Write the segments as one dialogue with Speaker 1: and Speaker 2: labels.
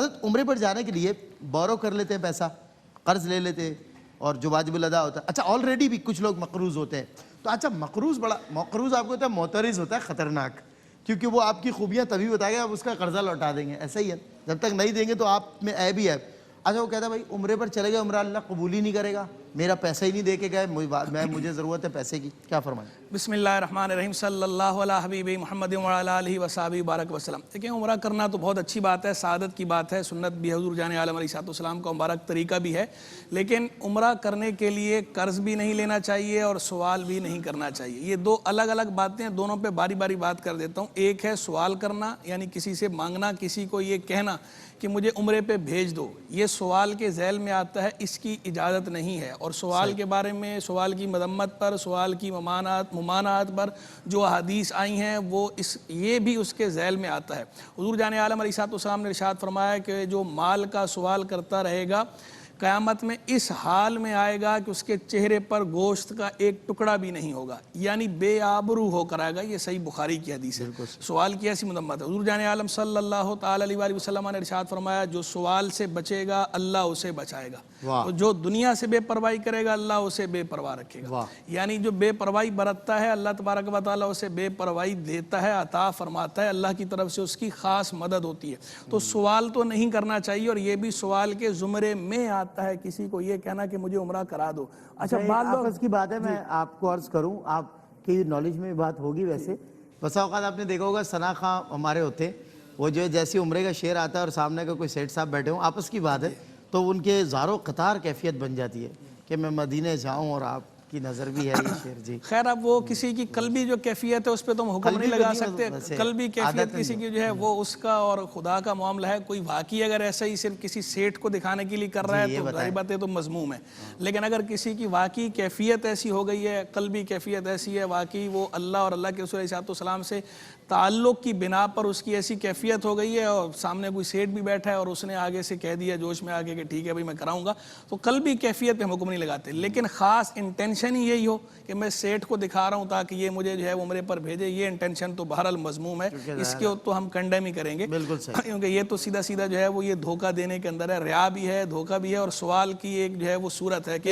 Speaker 1: حضرت عمرے پر جانے کے لیے بورو کر لیتے ہیں پیسہ، قرض لے لیتے ہیں اور جو واجب الادا ہوتا ہے. اچھا آلریڈی بھی کچھ لوگ مقروض ہوتے ہیں. تو اچھا مقروض آپ کو ہوتا ہے معترض ہوتا ہے خطرناک، کیونکہ وہ آپ کی خوبیاں تبھی بتائے گا آپ اس کا قرضہ لوٹا دیں گے. ایسا ہی ہے، جب تک نہیں دیں گے تو آپ میں عیب ہی ہے. اچھا وہ کہتا ہے بھائی عمرے پر چلے گئے، عمرہ اللہ قبول ہی نہیں کرے گا، میرا پیسہ ہی نہیں دے کے گئے، مجھے ضرورت ہے پیسے کی، کیا فرمائیں؟
Speaker 2: بسم اللہ الرحمن الرحیم صلی اللہ علیہ حبیب محمد وعلی آلہ وصحبہ بارک وسلم. دیکھیں عمرہ کرنا تو بہت اچھی بات ہے، سعادت کی بات ہے، سنت بھی حضور جان عالم علیہ السلام کا مبارک طریقہ بھی ہے. لیکن عمرہ کرنے کے لیے قرض بھی نہیں لینا چاہیے اور سوال بھی نہیں کرنا چاہیے. یہ دو الگ الگ باتیں ہیں، دونوں پہ باری باری بات کر دیتا ہوں. ایک ہے سوال کرنا، یعنی کسی سے مانگنا، کسی کو یہ کہنا کہ مجھے عمرے پہ بھیج دو، یہ سوال کے ذیل میں آتا ہے، اس کی اجازت نہیں ہے. اور سوال کے بارے میں، سوال کی مذمت پر، سوال کی ممانعت پر جو حدیث آئی ہیں وہ یہ بھی اس کے ذیل میں آتا ہے. حضور جان عالم علیہ السلام نے ارشاد فرمایا کہ جو مال کا سوال کرتا رہے گا قیامت میں اس حال میں آئے گا کہ اس کے چہرے پر گوشت کا ایک ٹکڑا بھی نہیں ہوگا، یعنی بے آبرو ہو کر آئے گا. یہ صحیح بخاری کی حدیث ہے. سوال کی ایسی مذمت ہے. حضور جان عالم صلی اللہ تعالی علیہ وسلم نے ارشاد فرمایا جو سوال سے بچے گا اللہ اسے بچائے گا، تو جو دنیا سے بے پرواہی کرے گا اللہ اسے بے پرواہ رکھے گا. یعنی جو بے پرواہی برتتا ہے اللہ تبارک و تعالیٰ اسے بے پرواہی دیتا ہے، عطا فرماتا ہے، اللہ کی طرف سے اس کی خاص مدد ہوتی ہے. تو سوال تو نہیں کرنا چاہیے، اور یہ بھی سوال کے زمرے میں آتا ہے کسی کو یہ کہنا کہ مجھے عمرہ کرا دو. اچھا
Speaker 1: آپس کی بات ہے، میں آپ کو عرض کروں، آپ کی نالج میں بات ہوگی. ویسے بسا اوقات آپ نے دیکھا ہوگا ثنا خاں ہمارے ہوتے، وہ جو ہے جیسے عمرے کا شعر آتا ہے اور سامنے کا کوئی سیٹ صاحب بیٹھے ہوں، آپس کی بات ہے تو ان کے زارو قطار کیفیت بن جاتی ہے کہ میں مدینہ جاؤں، اور آپ کی نظر بھی ہے یہ شعر. جی
Speaker 2: خیر، اب وہ کسی کی قلبی جو کیفیت ہے اس پہ تو ہم حکم نہیں لگا سکتے. قلبی کیفیت کسی کی جو ہے وہ اس کا اور خدا کا معاملہ ہے. کوئی واقعی اگر ایسا ہی صرف کسی سیٹ کو دکھانے کے لیے کر رہا ہے تو ظاہر بات ہے تو مذموم ہے. لیکن اگر کسی کی واقعی کیفیت ایسی ہو گئی ہے، قلبی کیفیت ایسی ہے، واقعی وہ اللہ اور اللہ کے رسول علیہ السلام سے تعلق کی بنا پر اس کی ایسی کیفیت ہو گئی ہے، اور سامنے کوئی سیٹ بھی بیٹھا ہے اور اس نے آگے سے کہہ دیا جوش میں آگے کہ ٹھیک ہے بھائی میں کراؤں گا، تو قلبی کیفیت پہ ہم حکم نہیں لگاتے. لیکن خاص انٹینشن ہی یہی ہو کہ میں سیٹ کو دکھا رہا ہوں تاکہ یہ مجھے جو ہے عمرے پر بھیجے، یہ انٹینشن تو بہرحال مذموم ہے. اس کے تو ہم کنڈیم ہی کریں گے، کیونکہ یہ تو سیدھا سیدھا جو ہے وہ یہ دھوکہ دینے کے اندر ہے. ریا بھی ہے، دھوکہ بھی ہے، اور سوال کی ایک جو ہے وہ صورت ہے کہ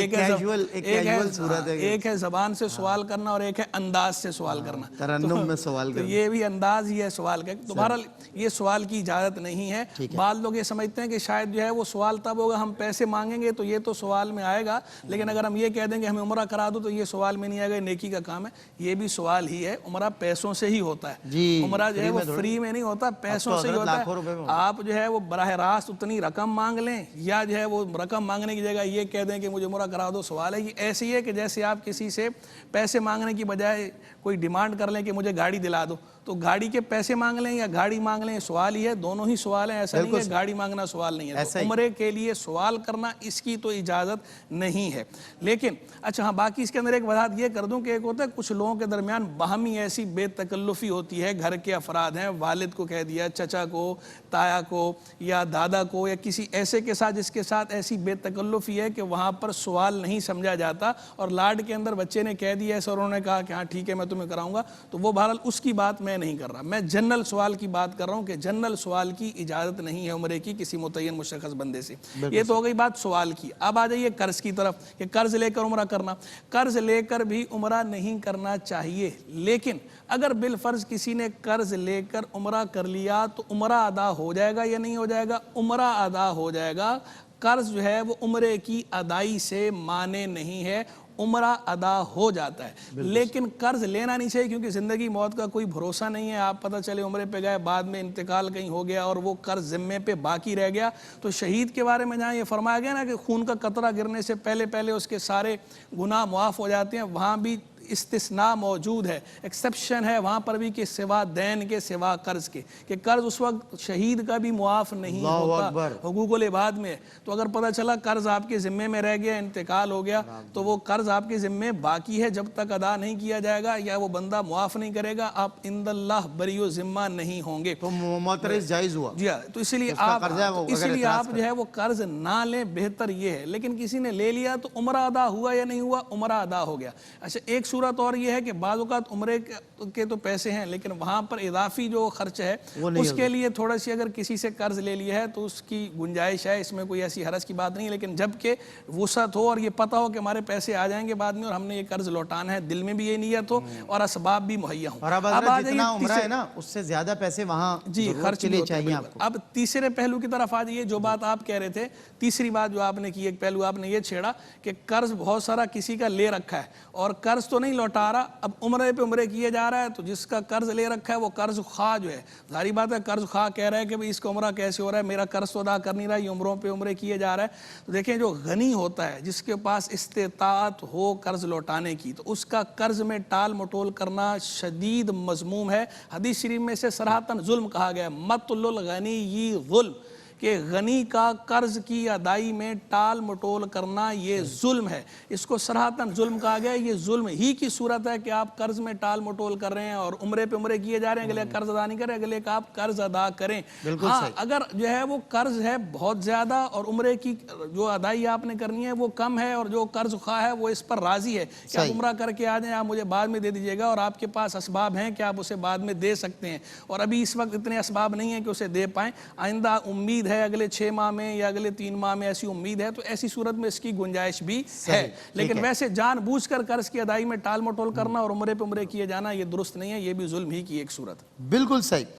Speaker 2: ایک ہے زبان سے سوال کرنا اور ایک ہے انداز سے سوال کرنا.
Speaker 1: ترنم میں سوال
Speaker 2: کرنا، یہ بھی انداز ہی ہے سوال کا. تو بہرحال یہ سوال کی اجازت نہیں ہے. بعض لوگ یہ سمجھتے ہیں کہ شاید جو ہے وہ سوال تب ہوگا ہم پیسے مانگیں گے تو یہ تو سوال میں آئے گا، لیکن اگر ہم یہ کہہ دیں کہ ہمیں عمرہ کرا دو تو یہ سوال میں نہیں آئے گا، نیکی کا کام ہے. یہ بھی سوال ہی ہے. عمرہ پیسوں سے ہی ہوتا ہے. عمرہ جو ہے وہ فری میں نہیں ہوتا، پیسوں سے ہی ہوتا ہے. آپ جو ہے وہ براہ راست اتنی رقم مانگ لیں یا جو ہے وہ رقم مانگنے کی جگہ یہ کہہ دیں کہ مجھے عمرہ کرا دو. سوال ہے یہ ایسی ہے کہ جیسے آپ کسی سے پیسے مانگنے کی بجائے کوئی ڈیمانڈ کر لیں کہ مجھے گاڑی دلا دو، تو گاڑی کے پیسے مانگ لیں یا گاڑی مانگ لیں، سوال ہی ہے. دونوں ہی سوال ہیں، ایسا نہیں ہے گاڑی مانگنا سوال نہیں ہے. عمرے کے لیے سوال کرنا اس کی تو اجازت نہیں ہے. لیکن اچھا ہاں، باقی اس کے اندر ایک وضاحت یہ کر دوں کہ ایک ہوتا ہے کچھ لوگوں کے درمیان باہمی ایسی بے تکلفی ہوتی ہے. گھر کے افراد ہیں، والد کو کہہ دیا، چچا کو، تایا کو یا دادا کو یا کسی ایسے کے ساتھ جس کے ساتھ ایسی بے تکلفی ہے کہ وہاں پر سوال نہیں سمجھا جاتا، اور لاڈ کے اندر بچے نے کہہ دیا ایسا اور انہوں نے کہا کہ ہاں ٹھیک ہے میں تمہیں کراؤں گا، تو وہ بہرحال اس کی بات میں نہیں کر رہا. میں جنرل سوال کی بات کر رہا ہوں کہ جنرل سوال کی اجازت نہیں ہے عمرے کی کسی متعین مشخص بندے سے. یہ تو ہو گئی بات سوال کی. اب آ جائیے قرض کی طرف کہ قرض لے کر عمرہ کرنا. قرض لے کر بھی عمرہ نہیں کرنا چاہیے، لیکن اگر بالفرض کسی نے قرض لے کر عمرہ کر لیا تو عمرہ ادا ہو جائے گا یا نہیں ہو جائے گا؟ عمرہ ادا ہو جائے گا. قرض جو ہے وہ عمرے کی ادائی سے مانے نہیں ہے، عمرہ ادا ہو جاتا ہے. لیکن قرض لینا نہیں چاہیے، کیونکہ زندگی موت کا کوئی بھروسہ نہیں ہے. آپ پتہ چلے عمرے پہ گئے، بعد میں انتقال کہیں ہو گیا اور وہ قرض ذمے پہ باقی رہ گیا. تو شہید کے بارے میں جہاں یہ فرمایا گیا نا کہ خون کا قطرہ گرنے سے پہلے اس کے سارے گناہ معاف ہو جاتے ہیں، وہاں بھی استثناء موجود ہے، ایکسیپشن ہے وہاں پر بھی کہ سوا دین کے، سوا قرض کے، کہ قرض اس وقت شہید کا بھی معاف نہیں ہوتا، حقوق العباد میں. تو اگر پتہ چلا قرض آپ کے ذمے میں رہ گیا، انتقال ہو گیا، تو وہ قرض آپ کے ذمے باقی ہے، جب تک ادا نہیں کیا جائے گا یا وہ بندہ معاف نہیں کرے گا آپ عند اللہ بری و ذمہ نہیں ہوں گے.
Speaker 1: تو معترض جائز ہوا.
Speaker 2: جی ہاں، تو اسی لیے آپ جو ہے وہ قرض نہ لیں، بہتر یہ ہے. لیکن کسی نے لے لیا تو عمرہ ادا ہوا یا نہیں ہوا؟ عمرہ ادا ہو گیا. اچھا ایک صورت اور یہ ہے کہ بعض اوقات عمرے کے تو پیسے ہیں لیکن وہاں پر اضافی جو خرچ ہے اس کے لیے تھوڑا سی اگر کسی سے قرض لے لیا ہے تو اس کی گنجائش ہے، اس میں کوئی ایسی حرج کی بات نہیں، لیکن جب کہ وسعت ہو اور یہ پتہ ہو کہ ہمارے پیسے آ جائیں گے بعد میں اور ہم نے یہ قرض لوٹانا ہے، دل میں بھی یہ نیت ہو اور اسباب بھی مہیا ہوں۔
Speaker 1: اور اب حضرت جتنا عمرہ ہے نا اس سے زیادہ پیسے وہاں
Speaker 2: خرچ
Speaker 1: کے لیے چاہیے آپ کو۔
Speaker 2: اب تیسرے پہلو کی طرف آ جائیے، جو بات آپ کہہ رہے تھے، تیسری بات جو آپ نے کی، ایک پہلو آپ نے یہ چھیڑا کہ قرض بہت سارا کسی کا لے رکھا ہے اور قرض تو نہیں لوٹا رہا، اب عمرے پہ عمرے کیے جا رہا ہے تو جس کا قرض لے رکھا ہے وہ قرض خواہ جو ہے، ظاہری بات ہے قرض خواہ کہہ رہا ہے کہ اس کا عمرہ کیسے ہو رہا ہے، میرا قرض تو ادا کر نہیں رہا، یہ عمروں پہ عمرے کیے جا رہا ہے۔ تو دیکھیں جو غنی ہوتا ہے، جس کے پاس استطاعت ہو قرض لوٹانے کی، تو اس کا قرض میں ٹال مٹول کرنا شدید مذموم ہے۔ حدیث شریف میں سے صراحتاً ظلم کہا گیا ہے، مطل الغنی ظلم، کہ غنی کا قرض کی ادائی میں ٹال مٹول کرنا یہ ظلم ہے، اس کو صراحتاً ظلم کہا گیا ہے۔ یہ ظلم ہی کی صورت ہے کہ آپ قرض میں ٹال مٹول کر رہے ہیں اور عمرے پہ عمرے کیے جا رہے ہیں، اگلے قرض ادا نہیں کریں، اگلے کا آپ قرض ادا کریں۔ ہاں اگر جو ہے وہ قرض ہے بہت زیادہ اور عمرے کی جو ادائی آپ نے کرنی ہے وہ کم ہے اور جو قرض خواہ ہے وہ اس پر راضی ہے کہ آپ عمرہ کر کے آ جائیں، آپ مجھے بعد میں دے دیجیے گا، اور آپ کے پاس اسباب ہیں کہ آپ اسے بعد میں دے سکتے ہیں، اور ابھی اس وقت اتنے اسباب نہیں ہیں کہ اسے دے پائیں، آئندہ امید ہے اگلے 6 ماہ میں یا اگلے 3 ماہ میں ایسی امید ہے، تو ایسی صورت میں اس کی گنجائش بھی ہے، لیکن ویسے جان بوجھ کر قرض کی ادائی میں ٹال مٹول کرنا اور عمرے پہ عمرے کیے جانا یہ درست نہیں ہے، یہ بھی ظلم ہی کی ایک صورت ہے۔
Speaker 1: بالکل صحیح۔